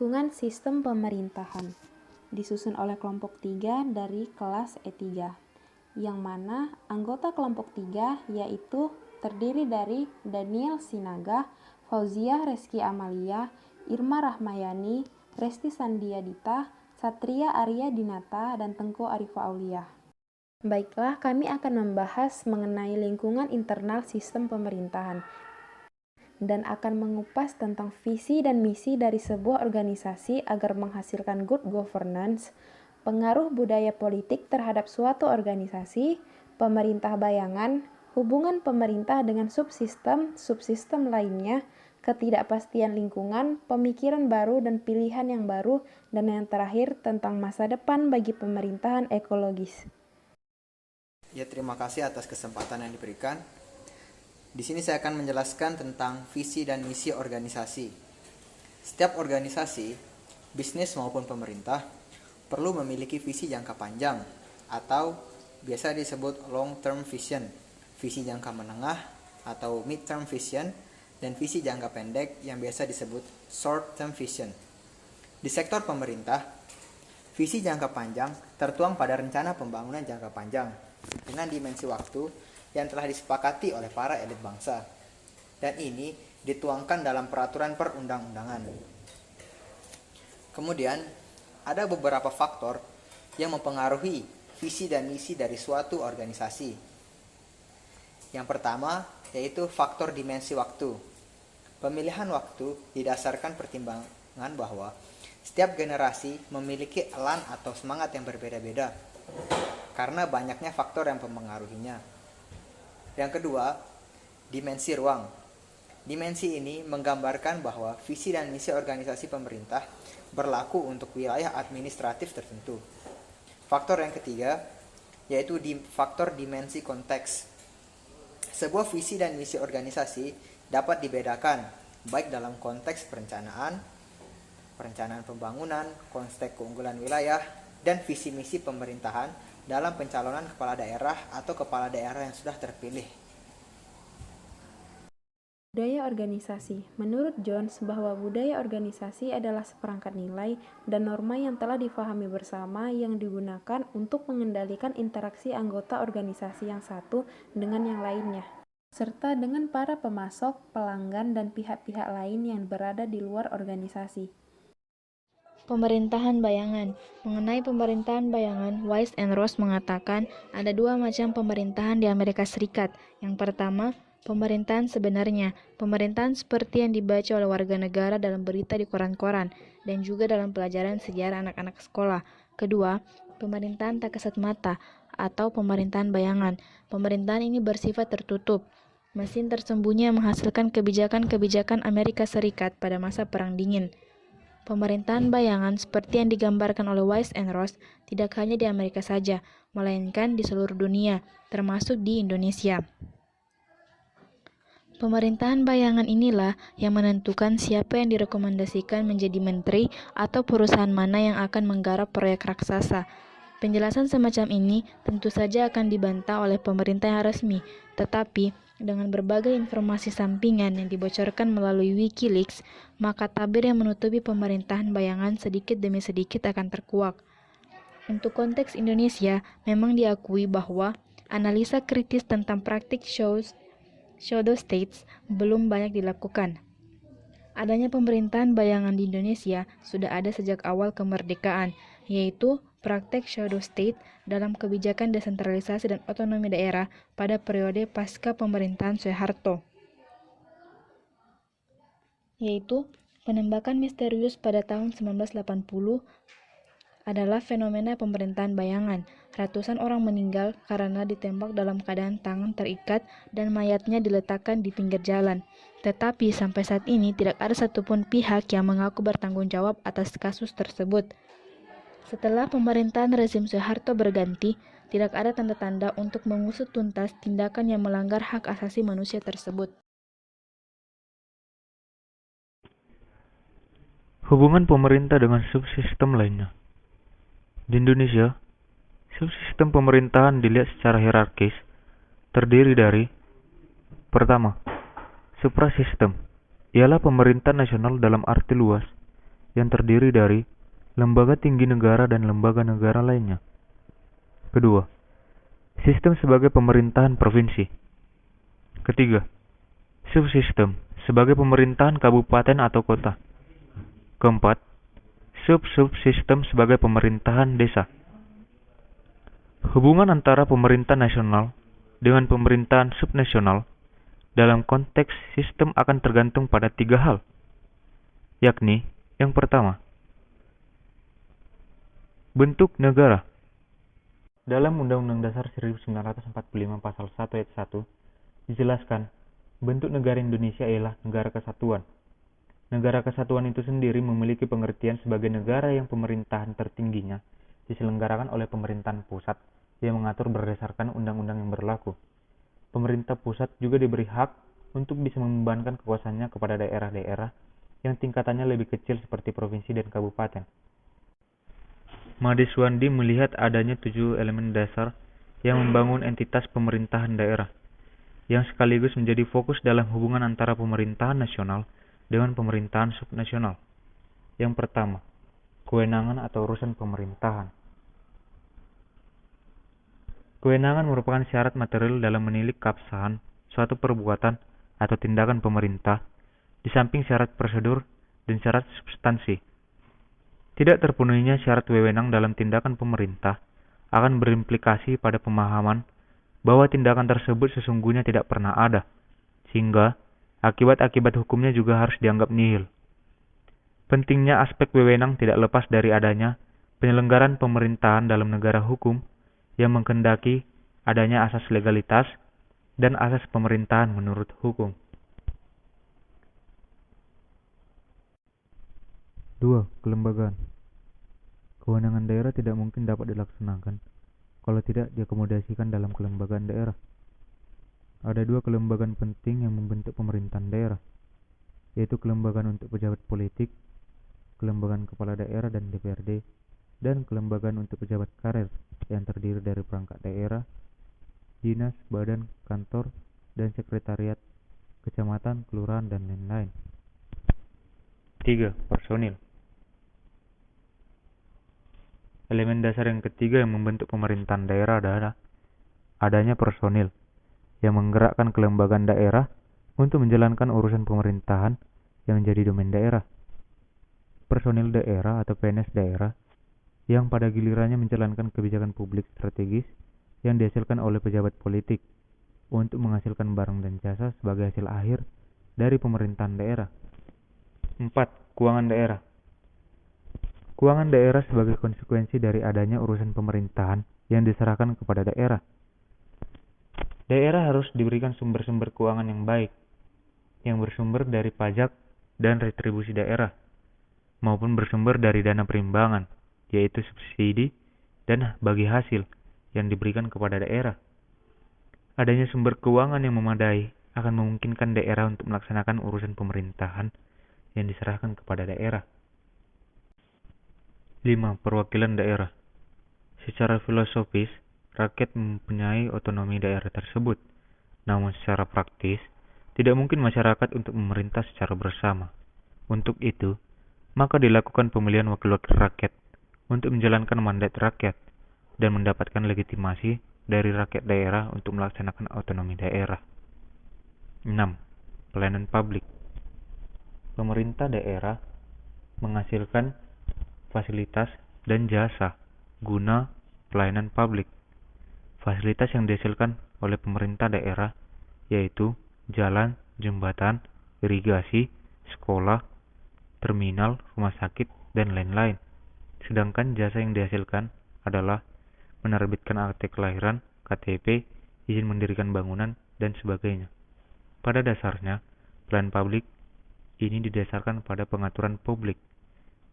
Lingkungan sistem pemerintahan disusun oleh kelompok 3 dari kelas E3, yang mana anggota kelompok 3 yaitu terdiri dari Daniel Sinaga, Fauziah Reski Amalia, Irma Rahmayani, Resti Sandiadita, Satria Arya Dinata, dan Tengku Arifa Aulia. Baiklah, kami akan membahas mengenai lingkungan internal sistem pemerintahan dan akan mengupas tentang visi dan misi dari sebuah organisasi agar menghasilkan good governance, pengaruh budaya politik terhadap suatu organisasi, pemerintah bayangan, hubungan pemerintah dengan subsistem lainnya, ketidakpastian lingkungan, pemikiran baru dan pilihan yang baru, dan yang terakhir tentang masa depan bagi pemerintahan ekologis. Ya, terima kasih atas kesempatan yang diberikan. Di sini saya akan menjelaskan tentang visi dan misi organisasi. Setiap organisasi, bisnis maupun pemerintah, perlu memiliki visi jangka panjang atau biasa disebut long-term vision, visi jangka menengah atau mid-term vision, dan visi jangka pendek yang biasa disebut short-term vision. Di sektor pemerintah, visi jangka panjang tertuang pada rencana pembangunan jangka panjang dengan dimensi waktu yang telah disepakati oleh para elit bangsa, dan ini dituangkan dalam peraturan perundang-undangan. Kemudian, ada beberapa faktor yang mempengaruhi visi dan misi dari suatu organisasi. Yang pertama, yaitu faktor dimensi waktu. Pemilihan waktu didasarkan pertimbangan bahwa setiap generasi memiliki elan atau semangat yang berbeda-beda, karena banyaknya faktor yang mempengaruhinya. Yang kedua, dimensi ruang. Dimensi ini menggambarkan bahwa visi dan misi organisasi pemerintah berlaku untuk wilayah administratif tertentu. Faktor yang ketiga, yaitu faktor dimensi konteks. Sebuah visi dan misi organisasi dapat dibedakan baik dalam konteks perencanaan pembangunan, konteks keunggulan wilayah, dan visi misi pemerintahan dalam pencalonan kepala daerah atau kepala daerah yang sudah terpilih. Budaya organisasi. Menurut Jones, bahwa budaya organisasi adalah seperangkat nilai dan norma yang telah difahami bersama yang digunakan untuk mengendalikan interaksi anggota organisasi yang satu dengan yang lainnya, serta dengan para pemasok, pelanggan, dan pihak-pihak lain yang berada di luar organisasi. Pemerintahan bayangan. Mengenai pemerintahan bayangan, Wise and Ross mengatakan ada dua macam pemerintahan di Amerika Serikat. Yang pertama, pemerintahan sebenarnya. Pemerintahan seperti yang dibaca oleh warga negara dalam berita di koran-koran dan juga dalam pelajaran sejarah anak-anak sekolah. Kedua, pemerintahan tak kasat mata atau pemerintahan bayangan. Pemerintahan ini bersifat tertutup. Mesin tersembunyi yang menghasilkan kebijakan-kebijakan Amerika Serikat pada masa Perang Dingin. Pemerintahan bayangan seperti yang digambarkan oleh Wise and Ross tidak hanya di Amerika saja, melainkan di seluruh dunia, termasuk di Indonesia. Pemerintahan bayangan inilah yang menentukan siapa yang direkomendasikan menjadi menteri atau perusahaan mana yang akan menggarap proyek raksasa. Penjelasan semacam ini tentu saja akan dibantah oleh pemerintah yang resmi, tetapi dengan berbagai informasi sampingan yang dibocorkan melalui Wikileaks, maka tabir yang menutupi pemerintahan bayangan sedikit demi sedikit akan terkuak. Untuk konteks Indonesia, memang diakui bahwa analisa kritis tentang praktik pseudo states belum banyak dilakukan. Adanya pemerintahan bayangan di Indonesia sudah ada sejak awal kemerdekaan, yaitu praktek pseudo state dalam kebijakan desentralisasi dan otonomi daerah pada periode pasca pemerintahan Soeharto, yaitu penembakan misterius pada tahun 1980 adalah fenomena pemerintahan bayangan. Ratusan orang meninggal karena ditembak dalam keadaan tangan terikat dan mayatnya diletakkan di pinggir jalan. Tetapi sampai saat ini tidak ada satupun pihak yang mengaku bertanggung jawab atas kasus tersebut. Setelah pemerintahan rezim Soeharto berganti, tidak ada tanda-tanda untuk mengusut tuntas tindakan yang melanggar hak asasi manusia tersebut. Hubungan pemerintah dengan subsistem lainnya. Di Indonesia, subsistem pemerintahan dilihat secara hierarkis, terdiri dari: pertama, suprasistem, ialah pemerintah nasional dalam arti luas, yang terdiri dari lembaga tinggi negara dan lembaga negara lainnya. Kedua, sistem sebagai pemerintahan provinsi. Ketiga, subsistem sebagai pemerintahan kabupaten atau kota. Keempat, sub-subsistem sebagai pemerintahan desa. Hubungan antara pemerintah nasional dengan pemerintahan subnasional dalam konteks sistem akan tergantung pada 3 hal, yakni yang pertama, bentuk negara. Dalam Undang-Undang Dasar 1945 Pasal 1 Ayat 1 dijelaskan, bentuk negara Indonesia ialah negara kesatuan. Negara kesatuan itu sendiri memiliki pengertian sebagai negara yang pemerintahan tertingginya diselenggarakan oleh pemerintahan pusat yang mengatur berdasarkan undang-undang yang berlaku. Pemerintah pusat juga diberi hak untuk bisa membebankan kekuasaannya kepada daerah-daerah yang tingkatannya lebih kecil seperti provinsi dan kabupaten. Madiswandi melihat adanya 7 elemen dasar yang membangun entitas pemerintahan daerah, yang sekaligus menjadi fokus dalam hubungan antara pemerintahan nasional dengan pemerintahan subnasional. Yang pertama, kewenangan atau urusan pemerintahan. Kewenangan merupakan syarat material dalam menilik keabsahan suatu perbuatan atau tindakan pemerintah, di samping syarat prosedur dan syarat substansi. Tidak terpenuhinya syarat wewenang dalam tindakan pemerintah akan berimplikasi pada pemahaman bahwa tindakan tersebut sesungguhnya tidak pernah ada, sehingga akibat-akibat hukumnya juga harus dianggap nihil. Pentingnya aspek wewenang tidak lepas dari adanya penyelenggaraan pemerintahan dalam negara hukum yang menghendaki adanya asas legalitas dan asas pemerintahan menurut hukum. 2. Kelembagaan. Kewenangan daerah tidak mungkin dapat dilaksanakan kalau tidak diakomodasikan dalam kelembagaan daerah. Ada 2 kelembagaan penting yang membentuk pemerintahan daerah, yaitu kelembagaan untuk pejabat politik, kelembagaan kepala daerah dan DPRD, dan kelembagaan untuk pejabat karir yang terdiri dari perangkat daerah, dinas, badan, kantor, dan sekretariat, kecamatan, kelurahan, dan lain-lain. 3. Personil. Elemen dasar yang ketiga yang membentuk pemerintahan daerah adalah adanya personil yang menggerakkan kelembagaan daerah untuk menjalankan urusan pemerintahan yang menjadi domain daerah. Personil daerah atau PNS daerah yang pada gilirannya menjalankan kebijakan publik strategis yang dihasilkan oleh pejabat politik untuk menghasilkan barang dan jasa sebagai hasil akhir dari pemerintahan daerah. 4. Keuangan daerah. Keuangan daerah sebagai konsekuensi dari adanya urusan pemerintahan yang diserahkan kepada daerah. Daerah harus diberikan sumber-sumber keuangan yang baik, yang bersumber dari pajak dan retribusi daerah, maupun bersumber dari dana perimbangan, yaitu subsidi dan bagi hasil yang diberikan kepada daerah. Adanya sumber keuangan yang memadai akan memungkinkan daerah untuk melaksanakan urusan pemerintahan yang diserahkan kepada daerah. 5. Perwakilan daerah. Secara filosofis, rakyat mempunyai otonomi daerah tersebut. Namun secara praktis, tidak mungkin masyarakat untuk memerintah secara bersama. Untuk itu, maka dilakukan pemilihan wakil-wakil rakyat untuk menjalankan mandat rakyat dan mendapatkan legitimasi dari rakyat daerah untuk melaksanakan otonomi daerah. 6. Pelayanan publik. Pemerintah daerah menghasilkan fasilitas dan jasa guna pelayanan publik. Fasilitas yang dihasilkan oleh pemerintah daerah yaitu jalan, jembatan, irigasi, sekolah, terminal, rumah sakit, dan lain-lain. Sedangkan jasa yang dihasilkan adalah menerbitkan akte kelahiran, KTP, izin mendirikan bangunan, dan sebagainya. Pada dasarnya, pelayanan publik ini didasarkan pada pengaturan publik,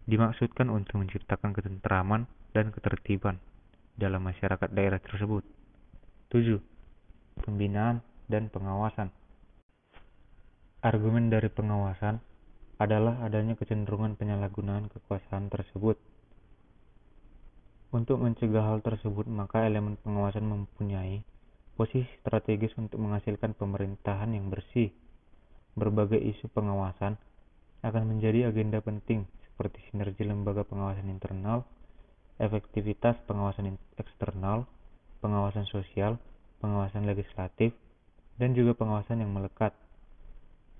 dimaksudkan untuk menciptakan ketentraman dan ketertiban dalam masyarakat daerah tersebut. 7. Pembinaan dan pengawasan. Argumen dari pengawasan adalah adanya kecenderungan penyalahgunaan kekuasaan tersebut. Untuk mencegah hal tersebut, maka elemen pengawasan mempunyai posisi strategis untuk menghasilkan pemerintahan yang bersih. Berbagai isu pengawasan akan menjadi agenda penting seperti sinergi lembaga pengawasan internal, efektivitas pengawasan eksternal, pengawasan sosial, pengawasan legislatif, dan juga pengawasan yang melekat.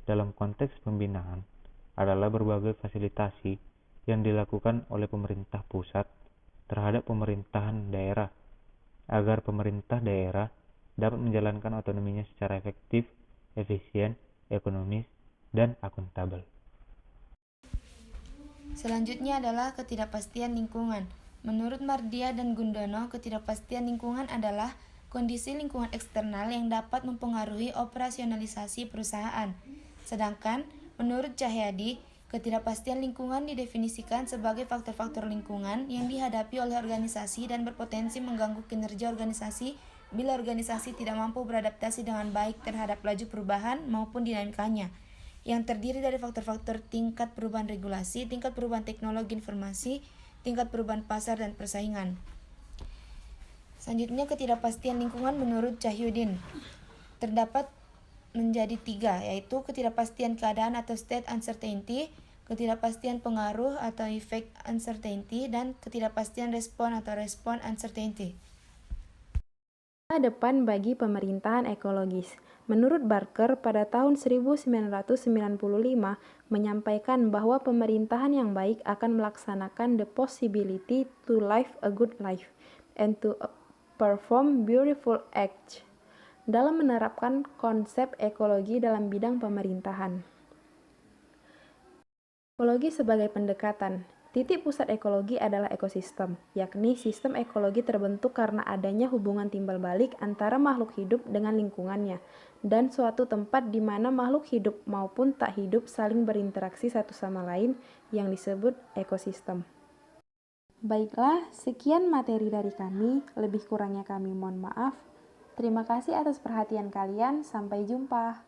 Dalam konteks pembinaan adalah berbagai fasilitasi yang dilakukan oleh pemerintah pusat terhadap pemerintahan daerah agar pemerintah daerah dapat menjalankan otonominya secara efektif, efisien, ekonomis, dan akuntabel. Selanjutnya adalah ketidakpastian lingkungan. Menurut Mardia dan Gundono, ketidakpastian lingkungan adalah kondisi lingkungan eksternal yang dapat mempengaruhi operasionalisasi perusahaan. Sedangkan, menurut Cahyadi, ketidakpastian lingkungan didefinisikan sebagai faktor-faktor lingkungan yang dihadapi oleh organisasi dan berpotensi mengganggu kinerja organisasi bila organisasi tidak mampu beradaptasi dengan baik terhadap laju perubahan maupun dinamikanya, yang terdiri dari faktor-faktor tingkat perubahan regulasi, tingkat perubahan teknologi informasi, tingkat perubahan pasar dan persaingan. Selanjutnya, ketidakpastian lingkungan menurut Cahyudin terdapat menjadi 3, yaitu ketidakpastian keadaan atau state uncertainty, ketidakpastian pengaruh atau effect uncertainty, dan ketidakpastian respon atau response uncertainty. Depan bagi pemerintahan ekologis. Menurut Barker, pada tahun 1995 menyampaikan bahwa pemerintahan yang baik akan melaksanakan the possibility to live a good life and to perform beautiful acts dalam menerapkan konsep ekologi dalam bidang pemerintahan. Ekologi sebagai pendekatan. Titik pusat ekologi adalah ekosistem, yakni sistem ekologi terbentuk karena adanya hubungan timbal balik antara makhluk hidup dengan lingkungannya, dan suatu tempat di mana makhluk hidup maupun tak hidup saling berinteraksi satu sama lain yang disebut ekosistem. Baiklah, sekian materi dari kami, lebih kurangnya kami mohon maaf. Terima kasih atas perhatian kalian, sampai jumpa.